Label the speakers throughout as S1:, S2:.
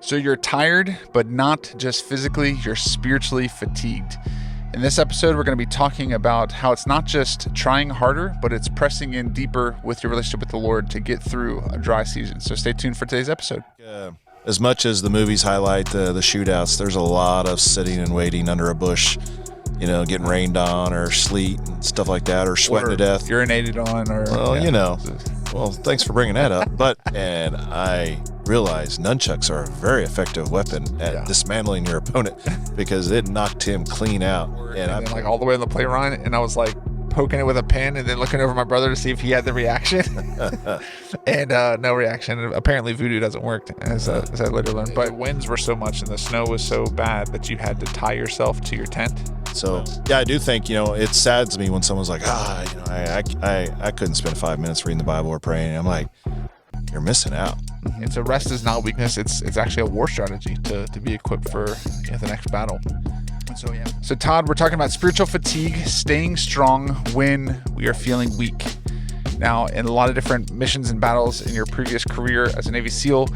S1: So you're tired, but not just physically, you're spiritually fatigued. In this episode, we're going to be talking about how it's not just trying harder, but it's pressing in deeper with your relationship with the Lord to get through a dry season. So stay tuned for today's episode.
S2: As much as the movies highlight the shootouts, there's a lot of sitting and waiting under a bush, getting rained on or sleet and stuff like that, or sweating to death.
S1: Urinated on, or
S2: Well, thanks for bringing that up. And I realize nunchucks are a very effective weapon at dismantling your opponent because it knocked him clean out.
S1: And then like all the way on the play run, and I was like poking it with a pen and then looking over my brother to see if he had the reaction. And no reaction. Apparently voodoo doesn't work, as I later learned. But the winds were so much and the snow was so bad that you had to tie yourself to your tent.
S2: So, yeah, I do think, it saddens me when someone's like, I couldn't spend 5 minutes reading the Bible or praying. I'm like, you're missing out.
S1: And so rest is not weakness. It's actually a war strategy to be equipped for the next battle. So Todd, we're talking about spiritual fatigue, staying strong when we are feeling weak. Now, in a lot of different missions and battles in your previous career as a Navy SEAL,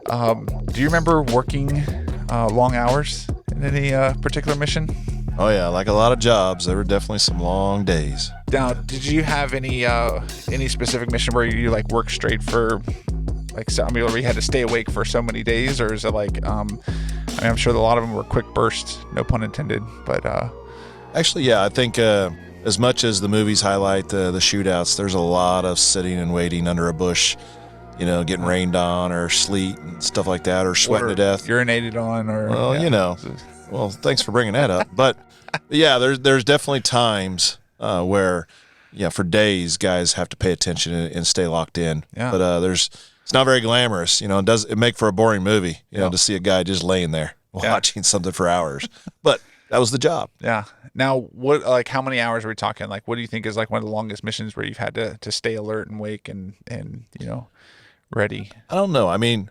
S1: do you remember working long hours in any particular mission?
S2: Oh yeah, like a lot of jobs, there were definitely some long days.
S1: Now, did you have any specific mission where you like work straight for where you had to stay awake for so many days, or is it like I'm sure that a lot of them were quick bursts, no pun intended, but
S2: actually, yeah, I think as much as the movies highlight the shootouts, there's a lot of sitting and waiting under a bush, getting rained on or sleet and stuff like that, or sweating to death.
S1: Urinated on, or
S2: Well, thanks for bringing that up. But yeah, there's definitely times where, for days, guys have to pay attention and stay locked in.
S1: Yeah.
S2: But it's not very glamorous. It make for a boring movie, to see a guy just laying there watching something for hours. But that was the job.
S1: Yeah. Now, how many hours are we talking? Like, what do you think is like one of the longest missions where you've had to stay alert and wake and ready?
S2: I don't know. I mean,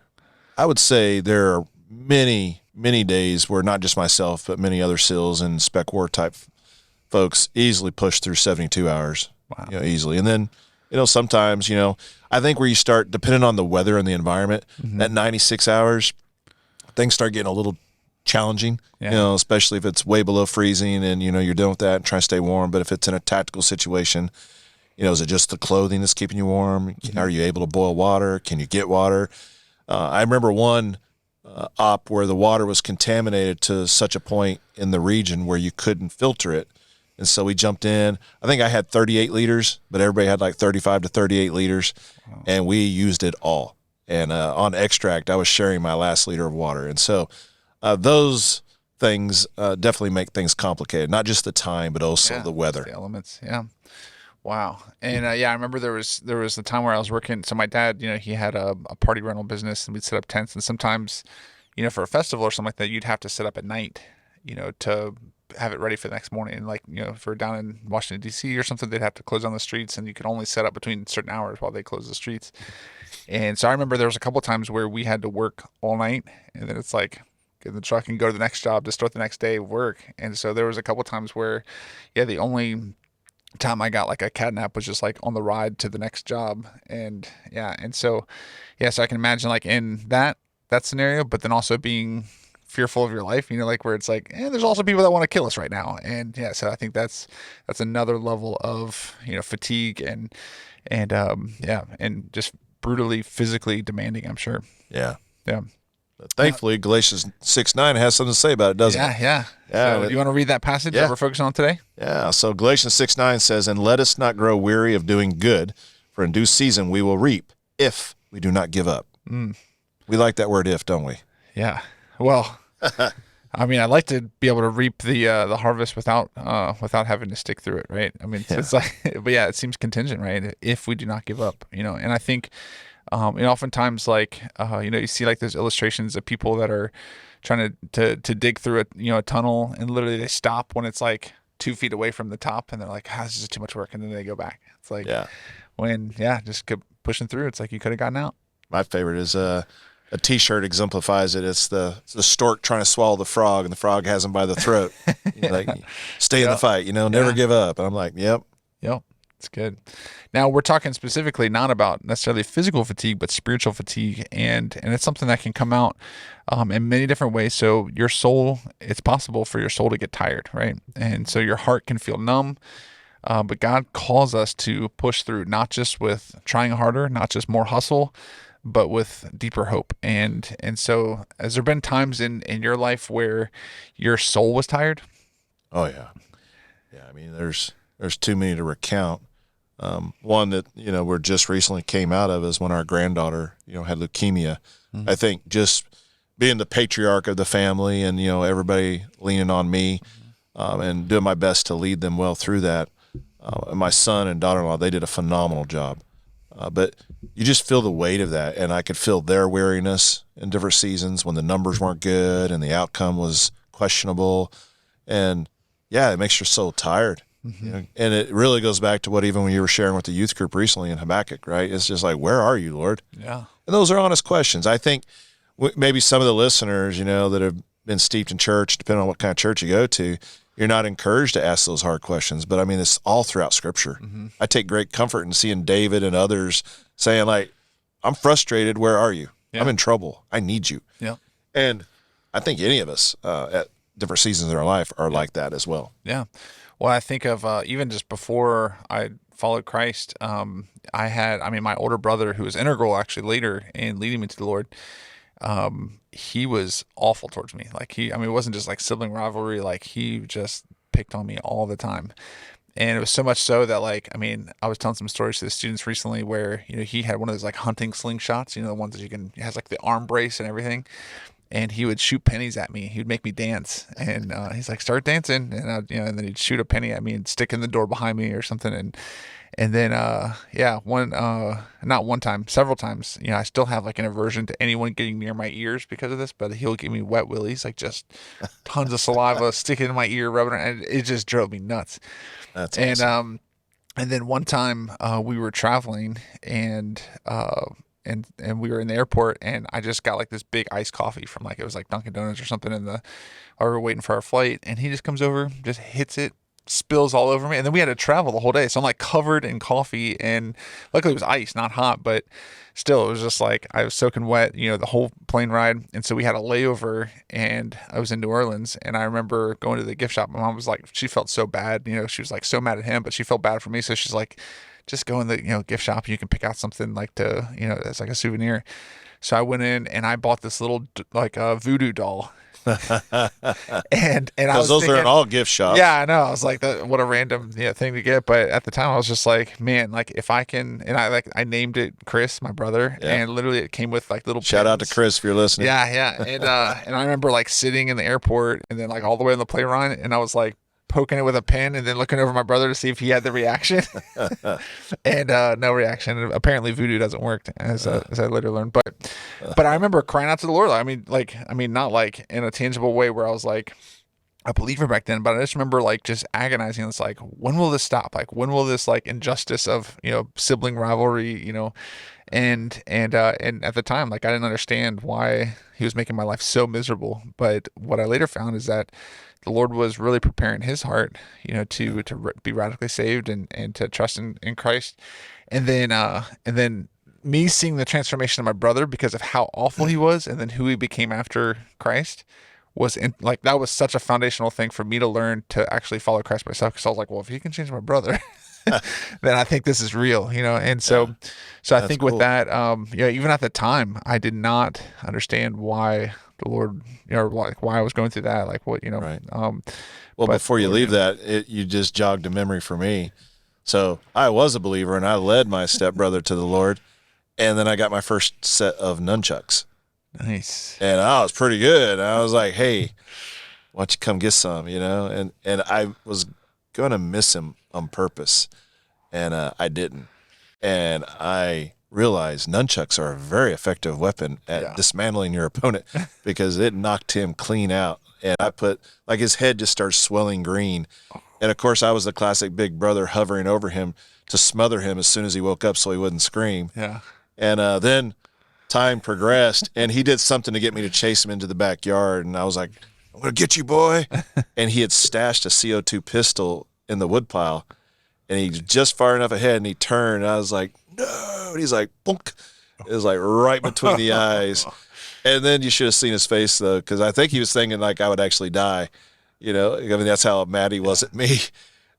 S2: I would say there are many days where not just myself, but many other SEALs and spec war type folks easily push through 72 hours.
S1: Wow.
S2: Easily. And then, sometimes, I think where you start, depending on the weather and the environment, that 96 hours, things start getting a little challenging, especially if it's way below freezing and, you're dealing with that and trying to stay warm. But if it's in a tactical situation, is it just the clothing that's keeping you warm? Are you able to boil water? Can you get water? I remember one op where the water was contaminated to such a point in the region where you couldn't filter it. And so we jumped in. I think I had 38 liters, but everybody had like 35 to 38 liters, and we used it all. And on extract, I was sharing my last liter of water. And so those things definitely make things complicated, not just the time, but also the weather.
S1: The elements, yeah. Wow. And I remember there was the time where I was working. So my dad, he had a party rental business, and we'd set up tents. And sometimes, for a festival or something like that, you'd have to set up at night, to have it ready for the next morning. And like, if we're down in Washington, D.C. or something, they'd have to close down the streets, and you could only set up between certain hours while they close the streets. And so I remember there was a couple of times where we had to work all night, and then it's like, get in the truck and go to the next job to start the next day of work. And so there was a couple of times where, the only time I got like a cat nap was just like on the ride to the next job. And so I can imagine like in that scenario, but then also being fearful of your life, like where it's like, there's also people that want to kill us right now. And so I think that's another level of, fatigue and just brutally physically demanding, I'm sure.
S2: Yeah.
S1: Yeah.
S2: But thankfully, Galatians 6:9 has something to say about it, doesn't it?
S1: Yeah. So you want to read that passage that we're focusing on today?
S2: Yeah. So Galatians 6:9 says, "And let us not grow weary of doing good, for in due season we will reap if we do not give up." We like that word "if," don't we?
S1: Yeah. Well, I mean, I'd like to be able to reap the harvest without having to stick through it, right? I mean, it's like, but it seems contingent, right? If we do not give up, and I think, oftentimes like, you see like those illustrations of people that are trying to dig through a tunnel, and literally they stop when it's like 2 feet away from the top, and they're like, this is too much work, and then they go back. It's like, just keep pushing through. It's like you could have gotten out.
S2: My favorite is a T-shirt exemplifies it. It's the stork trying to swallow the frog, and the frog has him by the throat. Like, stay in the fight, never give up. And I'm like, yep.
S1: It's good. Now we're talking specifically not about necessarily physical fatigue, but spiritual fatigue, and it's something that can come out in many different ways. So your soul, it's possible for your soul to get tired, right? And so your heart can feel numb. But God calls us to push through, not just with trying harder, not just more hustle, but with deeper hope. And so, has there been times in your life where your soul was tired?
S2: Oh yeah, yeah. I mean, there's too many to recount. One that we're just recently came out of is when our granddaughter had leukemia.
S1: Mm-hmm.
S2: I think just being the patriarch of the family and everybody leaning on me and doing my best to lead them well through that. And my son and daughter-in-law, they did a phenomenal job. But you just feel the weight of that, and I could feel their weariness in different seasons when the numbers weren't good and the outcome was questionable. And yeah, it makes your soul tired.
S1: Mm-hmm.
S2: And it really goes back to what even when you were sharing with the youth group recently in Habakkuk, right? It's just like, where are you, Lord?
S1: Yeah.
S2: And those are honest questions. I think maybe some of the listeners, that have been steeped in church, depending on what kind of church you go to, you're not encouraged to ask those hard questions. But I mean, it's all throughout Scripture.
S1: Mm-hmm.
S2: I take great comfort in seeing David and others saying, like, I'm frustrated. Where are you?
S1: Yeah.
S2: I'm in trouble. I need you.
S1: Yeah.
S2: And I think any of us at different seasons in our life are like that as well.
S1: Yeah. Well, I think of even just before I followed Christ, my older brother, who was integral actually later in leading me to the Lord, he was awful towards me. Like it wasn't just like sibling rivalry. Like he just picked on me all the time. And it was so much so that I was telling some stories to the students recently where, he had one of those like hunting slingshots, the ones that it has like the arm brace and everything. And he would shoot pennies at me. He would make me dance, and he's like, "Start dancing," and then he'd shoot a penny at me and stick in the door behind me or something. And then not one time, several times. I still have like an aversion to anyone getting near my ears because of this. But he'll give me wet willies, like just tons of saliva sticking in my ear, rubbing it, and it just drove me nuts.
S2: That's
S1: And
S2: awesome.
S1: and then one time we were traveling and we were in the airport and I just got like this big iced coffee from it was like Dunkin' Donuts or something while we were waiting for our flight, and he just comes over, just hits it, spills all over me, and then we had to travel the whole day, so I'm like covered in coffee, and luckily it was ice, not hot, but still it was just like I was soaking wet, the whole plane ride. And so we had a layover and I was in New Orleans, and I remember going to the gift shop. My mom was like, she felt so bad, she was like so mad at him, but she felt bad for me, so she's like, just go in the gift shop and you can pick out something like to as like a souvenir. So I went in and I bought this little like voodoo doll. and I
S2: Because
S1: was
S2: those
S1: thinking,
S2: are in all gift shops.
S1: yeah, I know. I was like, what a random thing to get. But at the time, I was just like, man, like if I can, and I named it Chris, my brother,
S2: Yeah.
S1: and literally it came with like little
S2: Shout out to
S1: pins.
S2: Chris if you're listening.
S1: Yeah, yeah, and I remember like sitting in the airport and then like all the way on the plane ride, and I was like poking it with a pen and then looking over my brother to see if he had the reaction, and no reaction. And apparently, voodoo doesn't work, as I later learned. But I remember crying out to the Lord. I mean, not like in a tangible way where I was like a believer back then, but I just remember like just agonizing. It's like, when will this stop? Like, when will this like injustice of sibling rivalry, and at the time, like I didn't understand why he was making my life so miserable. But what I later found is that the Lord was really preparing his heart, to be radically saved and to trust in Christ. And then me seeing the transformation of my brother because of how awful he was, and then who he became after Christ like that was such a foundational thing for me to learn to actually follow Christ myself. Because I was like, well, if he can change my brother, then I think this is real, And so I think with
S2: cool.
S1: that, even at the time, I did not understand why the Lord, or like why I was going through that, like what,
S2: Right.
S1: Well,
S2: Well, before you leave that, you just jogged a memory for me. So I was a believer and I led my stepbrother to the Lord. And then I got my first set of nunchucks.
S1: Nice.
S2: And I was pretty good. I was like, hey, why don't you come get some, And I was going to miss him on purpose. And I didn't. And I realized nunchucks are a very effective weapon at dismantling your opponent because it knocked him clean out. And I put, like, his head just started swelling green. And, of course, I was the classic big brother hovering over him to smother him as soon as he woke up so he wouldn't scream.
S1: Yeah.
S2: And then time progressed, and he did something to get me to chase him into the backyard. And I was like, I'm going to get you, boy. And he had stashed a CO2 pistol in the woodpile. and he's just far enough ahead, and he turned, and I was like, no, and he's like, bonk. It was like right between the eyes. And then you should have seen his face, though, because I think he was thinking like I would actually die. I mean, that's how mad he was at me.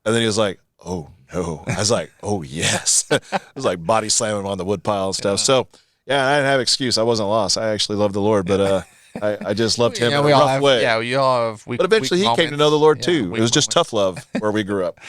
S2: And then he was like, oh, no. I was like, oh, yes. It was like body slamming him on the wood pile and stuff. So, yeah, I didn't have an excuse. I wasn't lost. I actually loved the Lord, but I just loved him in a
S1: we all
S2: rough
S1: have,
S2: way.
S1: yeah, we all have
S2: But eventually he came to know the Lord, too. It was just tough
S1: moments.
S2: love where we grew up.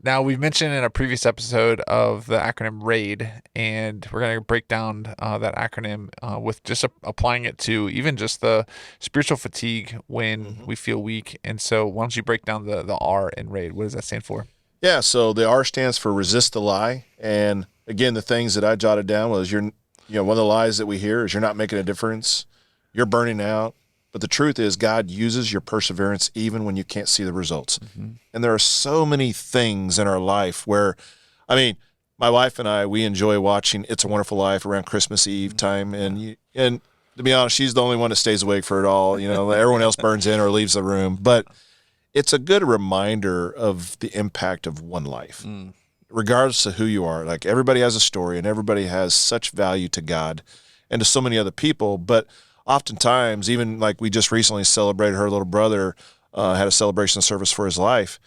S1: Now, we've mentioned in a previous episode of the acronym R.A.I.D, and we're going to break down that acronym with just applying it to even just the spiritual fatigue when we feel weak. And so why don't you break down the R in R.A.I.D? What does that stand for?
S2: Yeah, so the R stands for resist the lie. And again, the things that I jotted down was one of the lies that we hear is you're not making a difference, you're burning out. But the truth is God uses your perseverance even when you can't see the results. And there are so many things in our life where, I mean, my wife and I, we enjoy watching It's a Wonderful Life around Christmas Eve time. And to be honest, she's the only one that stays awake for it all. Everyone else burns in or leaves the room. But it's a good reminder of the impact of one life, regardless of who you are. Like everybody has a story and everybody has such value to God and to so many other people. But oftentimes, even like we just recently celebrated her little brother, had a celebration service for his life.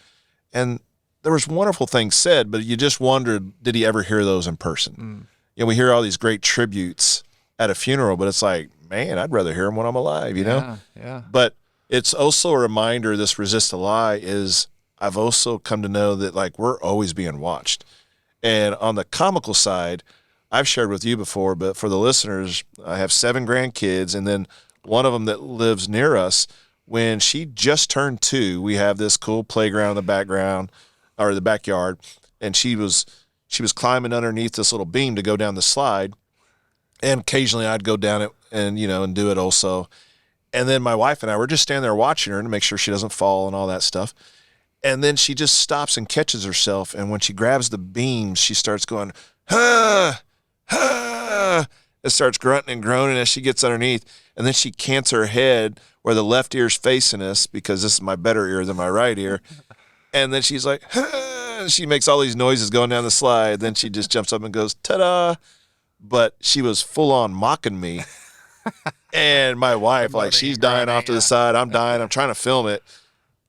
S2: And there was wonderful things said, but you just wondered, did he ever hear those in person? We hear all these great tributes at a funeral, but it's like, man, I'd rather hear them when I'm alive, know?
S1: Yeah.
S2: But it's also a reminder, this resist the lie is I've also come to know that like we're always being watched. And on the comical side, I've shared with you before, but for the listeners, I have 7 grandkids, and then one of them that lives near us, when she just turned 2, we have this cool playground in the background or the backyard, and she was climbing underneath this little beam to go down the slide, and occasionally I'd go down it and and do it also. And then my wife and I were just standing there watching her to make sure she doesn't fall and all that stuff. And then she just stops and catches herself, and when she grabs the beam, she starts going, ah, ah, and starts grunting and groaning as she gets underneath. And then she cants her head where the left ear's facing us, because this is my better ear than my right ear. And then she's like, ah, and she makes all these noises going down the slide. Then she just jumps up and goes, ta-da. But she was full on mocking me. And my wife, like, she's dying off to the side. I'm dying. I'm trying to film it.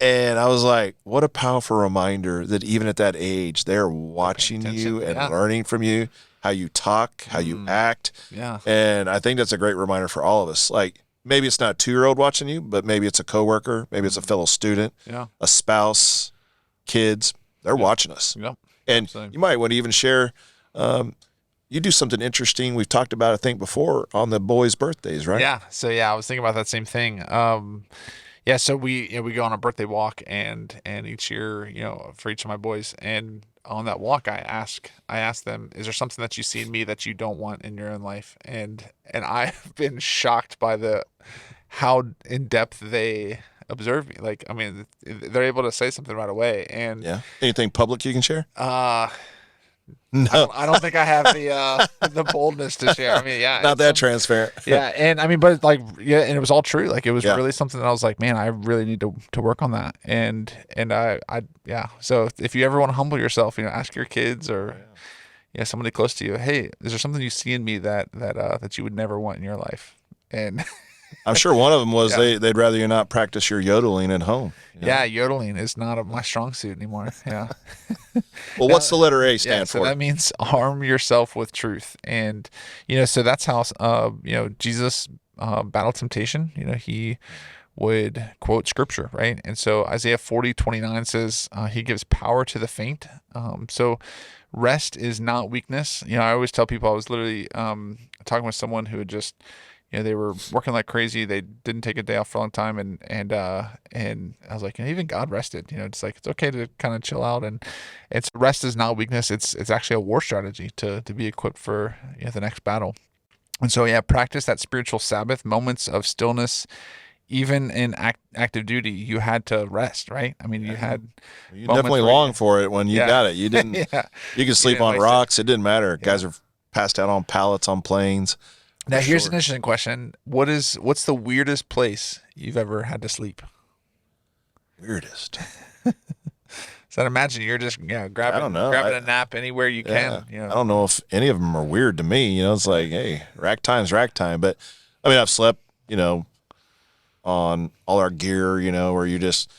S2: And I was like, what a powerful reminder that even at that age, they're watching you and learning from you, how you talk, how you act.
S1: Yeah.
S2: And I think that's a great reminder for all of us. Like, maybe it's not a 2-year-old watching you, but maybe it's a coworker, maybe it's a fellow student, a spouse, kids. They're watching us.
S1: Yep.
S2: And you might want to even share, you do something interesting. We've talked about, I think, before on the boys' birthdays, right?
S1: Yeah. So I was thinking about that same thing. So we go on a birthday walk, and each year, for each of my boys, and on that walk, I ask them, is there something that you see in me that you don't want in your own life? And I've been shocked by how in depth they observe me. Like, I mean, they're able to say something right away. And
S2: Anything public you can share?
S1: No, I don't think I have the boldness to share. I mean,
S2: not that transparent.
S1: And I mean, but and it was all true. Like, it was really something that I was like, man, I really need to work on that. And I. So if you ever want to humble yourself, ask your kids or somebody close to you, hey, is there something you see in me that you would never want in your life? And
S2: I'm sure one of them was they'd rather you not practice your yodeling at home.
S1: Yodeling is not my strong suit anymore. Yeah.
S2: Well, what's the letter A stand for?
S1: So that means arm yourself with truth. And, so that's how, Jesus battled temptation. He would quote scripture, right? And so Isaiah 40:29 says he gives power to the faint. So rest is not weakness. I always tell people, I was literally talking with someone who had just, they were working like crazy. They didn't take a day off for a long time, and I was like, even God rested. It's like it's okay to kind of chill out, and it's rest is not weakness. It's actually a war strategy to be equipped for the next battle. And so practice that spiritual Sabbath, moments of stillness. Even in active duty, you had to rest, right? I mean, you
S2: definitely longed for it when you got it. You didn't. You could sleep on rocks. It didn't matter. Guys are passed out on pallets on planes.
S1: Now, here's an interesting question. What's the weirdest place you've ever had to sleep?
S2: Weirdest.
S1: So I imagine you're just
S2: I don't know.
S1: grabbing a nap anywhere you
S2: Yeah,
S1: can.
S2: I don't know if any of them are weird to me. It's like, hey, rack time's rack time. But I mean, I've slept, on all our gear, where you just,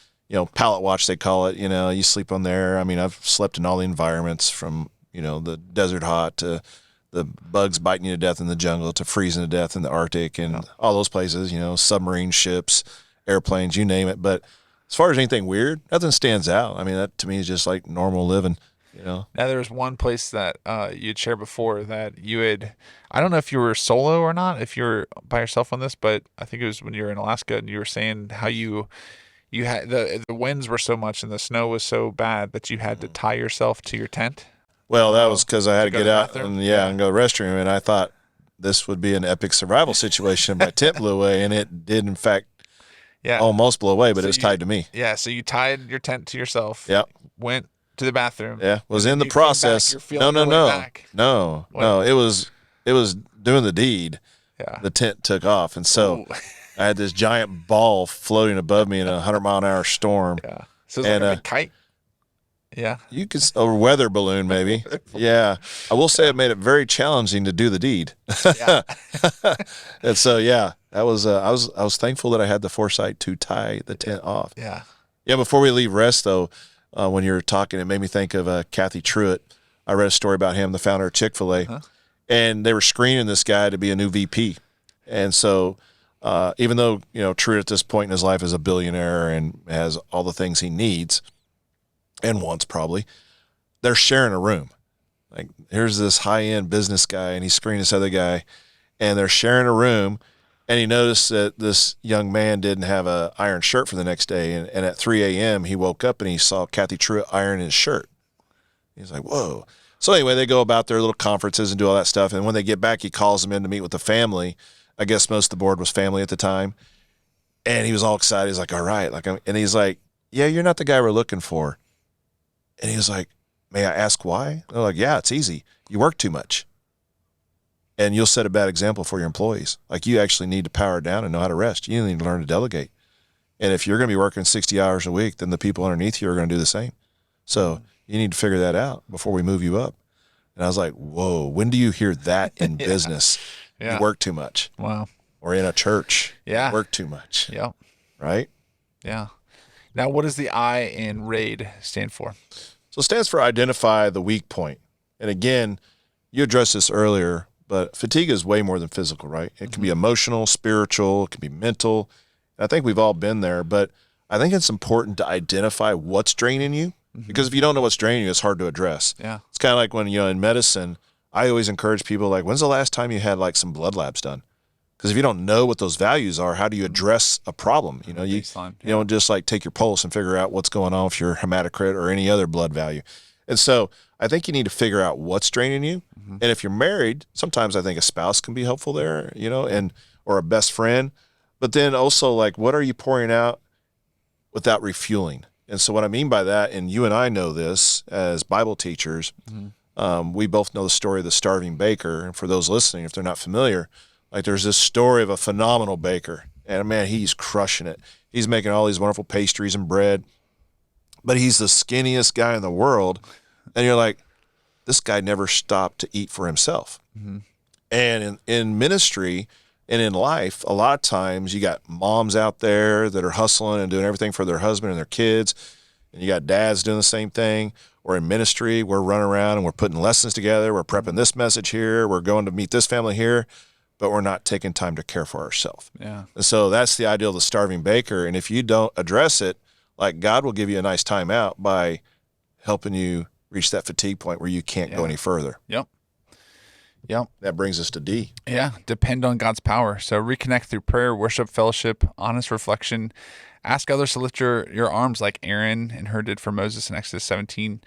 S2: pallet watch, they call it, you sleep on there. I mean, I've slept in all the environments from, the desert hot to the bugs biting you to death in the jungle to freezing to death in the Arctic and all those places, submarine ships, airplanes, you name it. But as far as anything weird, nothing stands out. I mean, that to me is just like normal living.
S1: Now there was one place that you'd shared before that you had. I don't know if you were solo or not, if you were by yourself on this, but I think it was when you were in Alaska and you were saying how you had the winds were so much and the snow was so bad that you had to tie yourself to your tent.
S2: Well, that was because I had to
S1: go
S2: get
S1: to the
S2: out
S1: bathroom?
S2: and go to the restroom, and I thought this would be an epic survival situation. My tent blew away, and it did, in fact,
S1: Yeah.
S2: almost blow away, but
S1: So
S2: it was
S1: you,
S2: tied to me.
S1: yeah, so you tied your tent to yourself.
S2: Yep.
S1: Went to the bathroom.
S2: Yeah.
S1: And
S2: Was
S1: then
S2: in the
S1: you came back,
S2: process.
S1: you're
S2: No,
S1: feeling
S2: no,
S1: your way
S2: no,
S1: back.
S2: no,
S1: What?
S2: no. It was doing the deed.
S1: Yeah.
S2: The tent took off, and so
S1: Ooh.
S2: I had this giant ball floating above me in a 100-mile-an-hour storm.
S1: Yeah. So it's
S2: And
S1: like a big kite. Yeah.
S2: you could a weather balloon, maybe. Yeah, I will say it made it very challenging to do the deed.
S1: Yeah.
S2: And so, yeah, that was I was thankful that I had the foresight to tie the tent off.
S1: Yeah.
S2: Yeah, before we leave rest, though, when you were talking, it made me think of Kathy Truitt. I read a story about him, the founder of Chick-fil-A,
S1: Huh?
S2: and they were screening this guy to be a new VP. And so, even though Truitt at this point in his life is a billionaire and has all the things he needs and wants, probably, they're sharing a room. Like, here's this high-end business guy, and he's screening this other guy, and they're sharing a room. And he noticed that this young man didn't have a iron shirt for the next day. And at 3 a.m., he woke up and he saw Kathy Truitt iron his shirt. He's like, whoa. So anyway, they go about their little conferences and do all that stuff. And when they get back, he calls them in to meet with the family. I guess most of the board was family at the time. And he was all excited. He's like, all right. And he's like, yeah, you're not the guy we're looking for. And he was like, may I ask why? They're like, yeah, it's easy. You work too much. And you'll set a bad example for your employees. Like, you actually need to power down and know how to rest. You need to learn to delegate. And if you're going to be working 60 hours a week, then the people underneath you are going to do the same. So you need to figure that out before we move you up. And I was like, whoa, when do you hear that in business?
S1: Yeah.
S2: You work too much.
S1: Wow.
S2: Or in a church.
S1: Yeah.
S2: You work too much.
S1: Yeah.
S2: Right?
S1: Yeah. Now, what does the I in R.A.I.D stand for?
S2: So it stands for identify the weak point. And again, you addressed this earlier, but fatigue is way more than physical, right? It can be emotional, spiritual, it can be mental. I think we've all been there, but I think it's important to identify what's draining you, because if you don't know what's draining you, it's hard to address.
S1: Yeah.
S2: It's kind of like when, in medicine, I always encourage people, like, when's the last time you had like some blood labs done? Because if you don't know what those values are, how do you address a problem? You
S1: Baseline,
S2: you don't just like take your pulse and figure out what's going on with your hematocrit or any other blood value. And so I think you need to figure out what's draining you. And if you're married, sometimes I think a spouse can be helpful there, or a best friend. But then also, like, what are you pouring out without refueling? And so what I mean by that, and you and I know this as Bible teachers, we both know the story of the starving baker. And for those listening, if they're not familiar, like, there's this story of a phenomenal baker. And man, he's crushing it. He's making all these wonderful pastries and bread, but he's the skinniest guy in the world. And you're like, this guy never stopped to eat for himself. And in ministry and in life, a lot of times you got moms out there that are hustling and doing everything for their husband and their kids. And you got dads doing the same thing. Or in ministry, we're running around and we're putting lessons together. We're prepping this message here. We're going to meet this family here, but we're not taking time to care for ourselves.
S1: Yeah.
S2: And so that's the ideal of the starving baker. And if you don't address it, like, God will give you a nice time out by helping you reach that fatigue point where you can't go any further.
S1: Yep.
S2: That brings us to D.
S1: Yeah. Depend on God's power. So reconnect through prayer, worship, fellowship, honest reflection. Ask others to lift your arms like Aaron and her did for Moses in Exodus 17.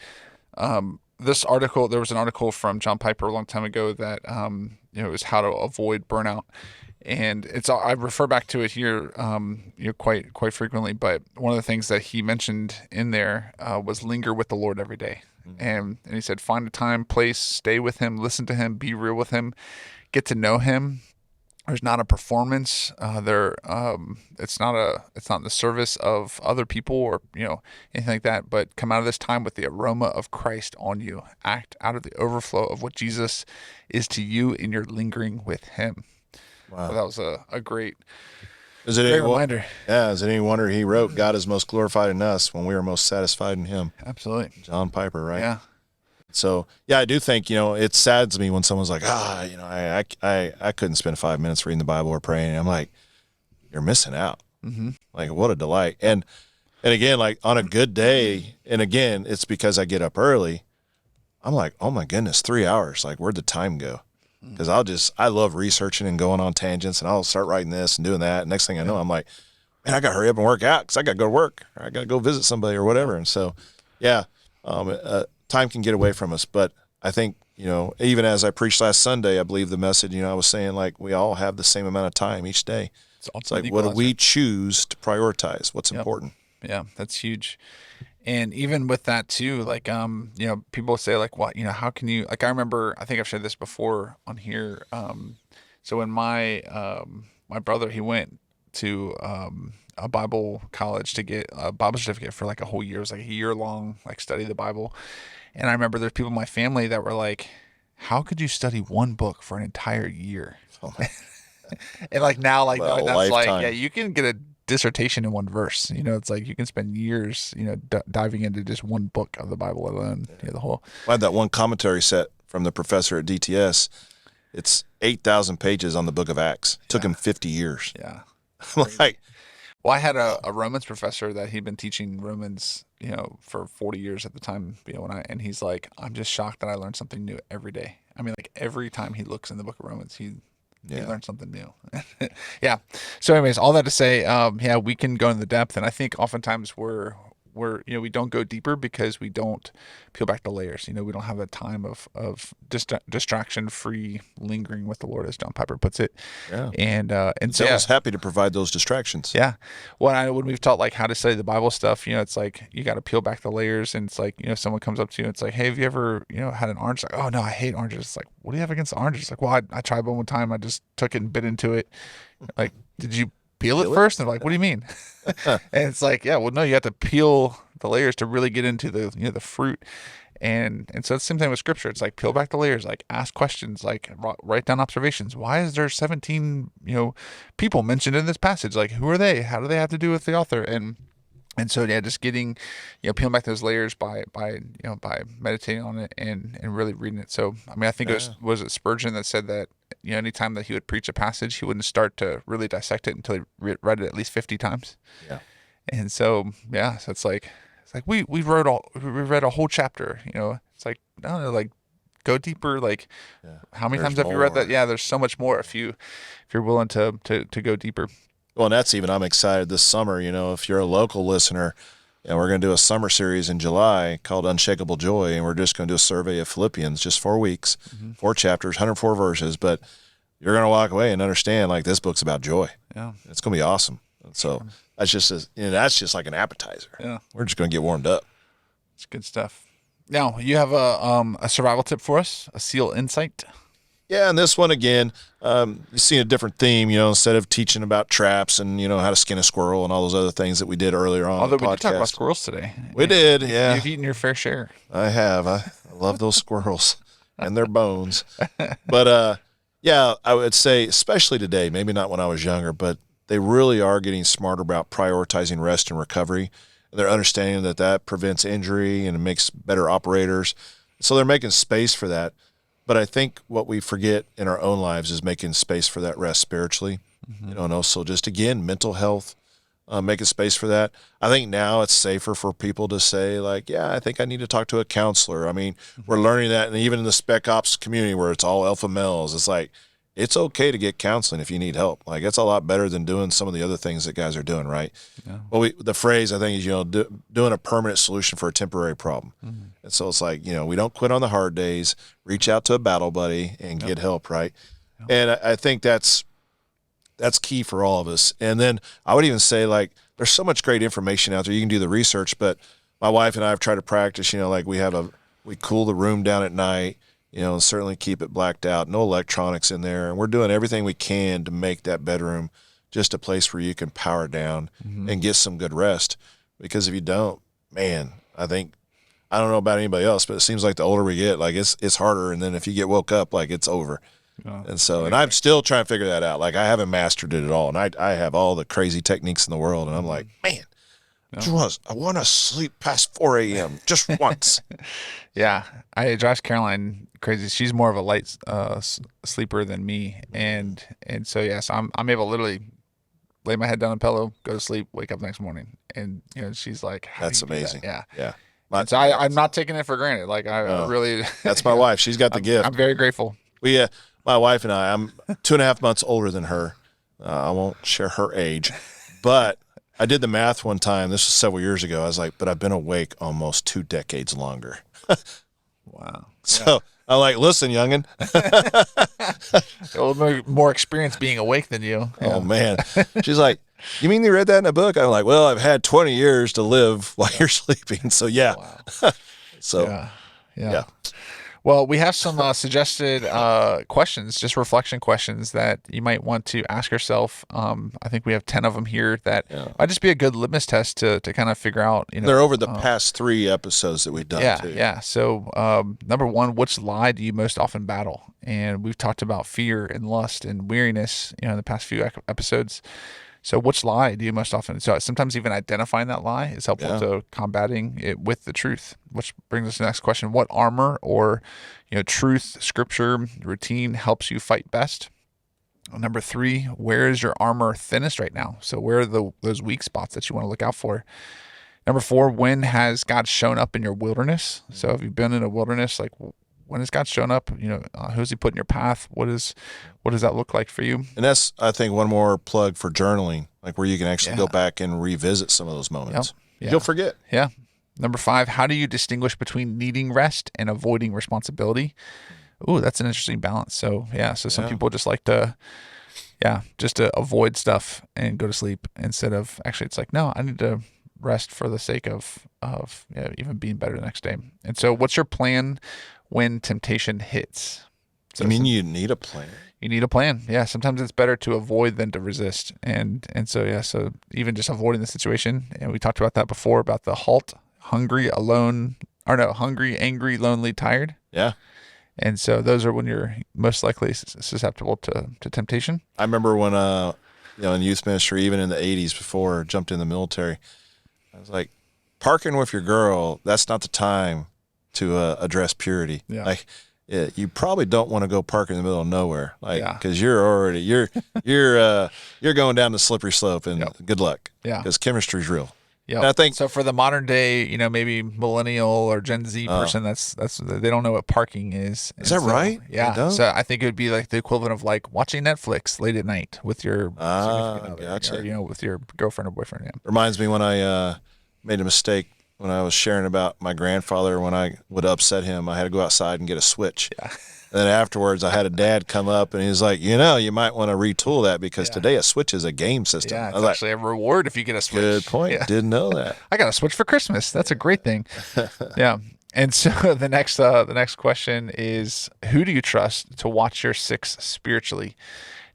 S1: This article, there was an article from John Piper a long time ago that, it was how to avoid burnout. And I refer back to it here, quite frequently. But one of the things that he mentioned in there was linger with the Lord every day. And he said, find a time, place, stay with him, listen to him, be real with him, get to know him. There's not a performance. It's not in the service of other people or anything like that. But come out of this time with the aroma of Christ on you. Act out of the overflow of what Jesus is to you, and you're lingering with Him. So
S2: Wow.
S1: that was a great,
S2: Is it any,
S1: great
S2: well,
S1: reminder.
S2: yeah, is it any wonder he wrote, God is most glorified in us when we are most satisfied in him?
S1: Absolutely.
S2: John Piper, right?
S1: Yeah.
S2: So, yeah, I do think, it saddens me when someone's like, I couldn't spend 5 minutes reading the Bible or praying. I'm like, you're missing out.
S1: Mm-hmm.
S2: Like, what a delight. And again, like on a good day, and again, it's because I get up early. I'm like, oh my goodness, 3 hours. Like, where'd the time go? Because I love researching and going on tangents, and I'll start writing this and doing that. And next thing I know, I'm like, man, I got to hurry up and work out because I got to go to work or I got to go visit somebody or whatever. And so, yeah, time can get away from us. But I think, even as I preached last Sunday, I believe the message, I was saying like we all have the same amount of time each day. It's like, what do we choose to prioritize? What's important?
S1: Yeah, that's huge. And even with that too, like people say like, what, how can you, like, I remember, I think I've shared this before on here. So when my brother, he went to a Bible college to get a Bible certificate for like a whole year. It was like a year long, like, study the Bible. And I remember there's people in my family that were like, how could you study one book for an entire year?
S2: Oh, man.
S1: And like now, like
S2: Well,
S1: knowing that's like,
S2: lifetime.
S1: yeah, you can get a dissertation in one verse. It's like you can spend years, diving into just one book of the Bible alone. The whole.
S2: I had that one commentary set from the professor at DTS. It's 8,000 pages on the book of Acts. Took him 50 years.
S1: Yeah.
S2: I'm like,
S1: Well, I had a Romans professor that he'd been teaching Romans, for 40 years at the time, and he's like, I'm just shocked that I learned something new every day. I mean, like every time he looks in the book of Romans, he learned something new. Yeah. So anyways, all that to say, yeah, we can go into the depth. And I think oftentimes we don't go deeper because we don't peel back the layers. We don't have that time of distraction free lingering with the Lord, as John Piper puts it.
S2: yeah.
S1: And so,
S2: I
S1: yeah.
S2: was happy to provide those distractions.
S1: Yeah. When we've taught like how to study the Bible stuff, it's like you got to peel back the layers, and it's like, someone comes up to you and it's like, hey, have you ever, had an orange? Like, oh no, I hate oranges. It's like, what do you have against oranges? It's like, well, I tried one time. I just took it and bit into it. Like, did you peel it first? And they're like, what do you mean? And it's like, yeah, well, no, you have to peel the layers to really get into the, the fruit. And so it's the same thing with scripture. It's like peel back the layers, like ask questions, like write down observations. Why is there 17, people mentioned in this passage? Like, who are they? How do they have to do with the author? And so, yeah, just getting, peeling back those layers by meditating on it and really reading it. So, I mean, I think was it Spurgeon that said that, anytime that he would preach a passage, he wouldn't start to really dissect it until he read it at least 50 times.
S2: Yeah.
S1: And so, yeah, so it's like we read a whole chapter, It's like, no, like, go deeper. Like, how many times have you read that? Yeah, there's so much more if you're willing to go deeper.
S2: Well, and that's even, I'm excited this summer, if you're a local listener, and we're going to do a summer series in July called Unshakable Joy, and we're just going to do a survey of Philippians, just 4 weeks, 4 chapters, 104 verses, but you're going to walk away and understand, like, this book's about joy.
S1: Yeah.
S2: It's going to be awesome. And so that's just like an appetizer.
S1: Yeah.
S2: We're just going to get warmed up.
S1: It's good stuff. Now, you have a survival tip for us, a SEAL insight.
S2: Yeah, and this one again, you see a different theme. Instead of teaching about traps and how to skin a squirrel and all those other things that we did earlier on.
S1: Although
S2: in the
S1: we
S2: podcast.
S1: did talk about squirrels today.
S2: We did, yeah.
S1: You've eaten your fair share.
S2: I have. I love those squirrels and their bones. But yeah, I would say, especially today, maybe not when I was younger, but they really are getting smarter about prioritizing rest and recovery. They're understanding that prevents injury and it makes better operators. So they're making space for that. But I think what we forget in our own lives is making space for that rest spiritually. And also just, again, mental health, making space for that. I think now it's safer for people to say, like, yeah, I think I need to talk to a counselor. I mean, we're learning that, and even in the spec ops community where it's all alpha males, it's like, it's okay to get counseling if you need help. Like, it's a lot better than doing some of the other things that guys are doing, right? Yeah. Well, the phrase, I think, is, doing a permanent solution for a temporary problem. And so it's like, we don't quit on the hard days, reach out to a battle buddy and get help, right? And I think that's key for all of us. And then I would even say, like, there's so much great information out there. You can do the research, but my wife and I have tried to practice, like we cool the room down at night. and certainly keep it blacked out. No electronics in there. And we're doing everything we can to make that bedroom just a place where you can power down and get some good rest. Because if you don't, man, I don't know about anybody else, but it seems like the older we get, like it's harder. And then if you get woke up, like it's over. And so, and I'm still trying to figure that out. Like I haven't mastered it at all. And I have all the crazy techniques in the world. And I'm like, man, I want to sleep past 4 a.m. just once.
S1: Yeah, I drives Caroline crazy. She's more of a light sleeper than me, and so yes, I'm able to literally lay my head down on a pillow, go to sleep, wake up next morning, and she's like, "How
S2: That's
S1: do you do that?"
S2: amazing.
S1: Yeah,
S2: Yeah.
S1: and so I'm not taking it for granted. Like I really,
S2: That's my wife. She's got the gift.
S1: I'm very grateful.
S2: My wife and I'm 2.5 months older than her. I won't share her age, but I did the math one time. This was several years ago. I was like, but I've been awake almost 2 decades longer.
S1: Wow.
S2: So I'm like, listen, youngin.
S1: A little more experience being awake than you. Yeah.
S2: Oh man. She's like, you mean you read that in a book? I'm like, well, I've had 20 years to live while you're sleeping. So yeah.
S1: Wow.
S2: So
S1: Yeah. Well, we have some suggested questions, just reflection questions that you might want to ask yourself. I think we have 10 of them here that might just be a good litmus test to kind of figure out.
S2: They're over the past 3 episodes that we've done too.
S1: Yeah. So number one, which lie do you most often battle? And we've talked about fear and lust and weariness, in the past few episodes. So which lie do you most often? So sometimes even identifying that lie is helpful to combating it with the truth. Which brings us to the next question: what armor or truth, scripture, routine helps you fight best? Number 3, where is your armor thinnest right now? So where are those weak spots that you want to look out for? Number 4, when has God shown up in your wilderness? So have you been in a wilderness? Like when has God shown up? Who's He put in your path? What does that look like for you?
S2: And that's, I think, one more plug for journaling, like where you can actually go back and revisit some of those moments.
S1: Yep.
S2: You'll forget.
S1: Yeah. Number 5, how do you distinguish between needing rest and avoiding responsibility? Ooh, that's an interesting balance. So some people just like to, just to avoid stuff and go to sleep instead of actually, it's like, no, I need to rest for the sake of even being better the next day. And so what's your plan when temptation hits? So
S2: you mean you need a plan?
S1: You need a plan. Yeah. Sometimes it's better to avoid than to resist. And so, so even just avoiding the situation. And we talked about that before, about the halt, hungry, angry, lonely, tired.
S2: Yeah.
S1: And so those are when you're most likely susceptible to temptation.
S2: I remember when, in youth ministry, even in the 80s before I jumped in the military, I was like, parking with your girl, that's not the time to address purity.
S1: Yeah.
S2: Like, you probably don't want to go park in the middle of nowhere, because you're going down the slippery slope, and good luck.
S1: Yeah.
S2: Because chemistry's real.
S1: Yeah,
S2: I think
S1: so. For the modern day, maybe millennial or Gen Z person, that's they don't know what parking is.
S2: Is that right?
S1: Yeah. So I think it would be like the equivalent of like watching Netflix late at night with your significant other, or, with your girlfriend or boyfriend. Yeah.
S2: Reminds me when I made a mistake when I was sharing about my grandfather. When I would upset him, I had to go outside and get a switch.
S1: Yeah.
S2: And then afterwards, I had a dad come up, and he was like, you might want to retool that, because today a Switch is a game system.
S1: Yeah, it's actually a reward if you get a Switch.
S2: Good point.
S1: Yeah.
S2: Didn't know that.
S1: I got a Switch for Christmas. That's a great thing. Yeah. And so the next question is, who do you trust to watch your 6 spiritually?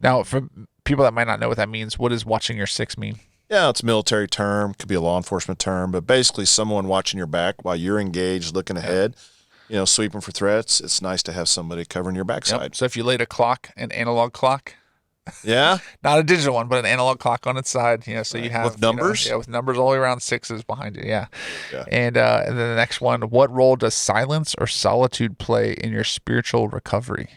S1: Now, for people that might not know what that means, what does watching your 6 mean?
S2: Yeah, it's a military term. Could be a law enforcement term, but basically someone watching your back while you're engaged, looking ahead. Sweeping for threats. It's nice to have somebody covering your backside.
S1: Yep. So if you laid a clock, an analog clock,
S2: not
S1: a digital one, but an analog clock on its side, so you have
S2: with numbers,
S1: with numbers all the way around, 6s behind you, And then the next one: what role does silence or solitude play in your spiritual recovery?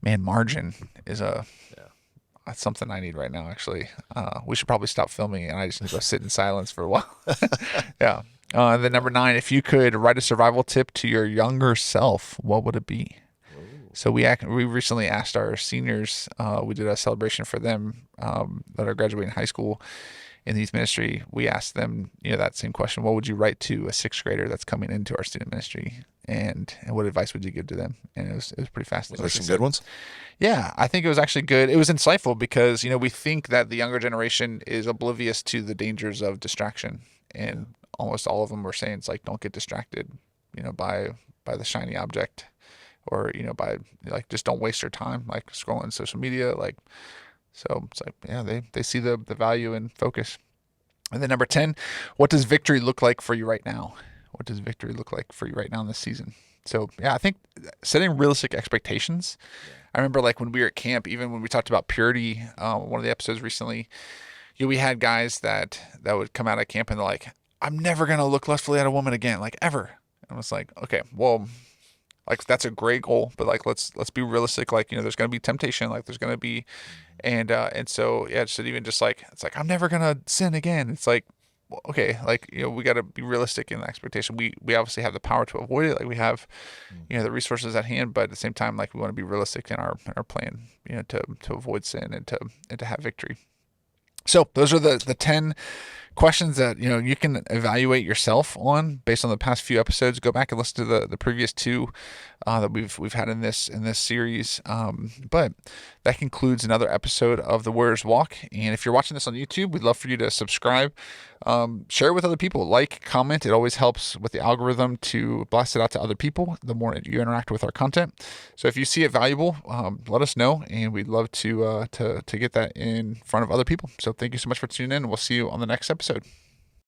S1: Man, margin is that's something I need right now. Actually, we should probably stop filming, and I just need to go sit in silence for a while. Yeah. Then number 9, if you could write a survival tip to your younger self, what would it be? Ooh. So we recently asked our seniors, we did a celebration for them that are graduating high school in the youth ministry. We asked them, that same question: what would you write to a 6th grader that's coming into our student ministry, and what advice would you give to them? And it was pretty fascinating.
S2: Was there some good ones?
S1: Yeah, I think it was actually good. It was insightful because we think that the younger generation is oblivious to the dangers of distraction, and almost all of them were saying it's like, don't get distracted, by the shiny object or by like just don't waste your time like scrolling social media. Like so it's like yeah, they see the value in focus. And then number 10, what does victory look like for you right now? What does victory look like for you right now in this season? So yeah, I think setting realistic expectations. I remember like when we were at camp, even when we talked about purity, one of the episodes recently, we had guys that would come out of camp and they're like, I'm never gonna look lustfully at a woman again, like ever. And I was like, okay, well, like that's a great goal, but like let's be realistic. Like there's gonna be temptation, like there's gonna be, and so yeah, just even just like it's like I'm never gonna sin again. It's like okay, like we got to be realistic in the expectation. We obviously have the power to avoid it. Like we have the resources at hand, but at the same time, like we want to be realistic in our plan, to avoid sin and to have victory. So those are the 10 questions that you can evaluate yourself on based on the past few episodes. Go back and listen to the previous two that we've had in this series. But that concludes another episode of the Warriors Walk. And if you're watching this on YouTube, we'd love for you to subscribe, share it with other people, like, comment. It always helps with the algorithm to blast it out to other people the more you interact with our content. So if you see it valuable, let us know, and we'd love to get that in front of other people. So thank you so much for tuning in. We'll see you on the next episode.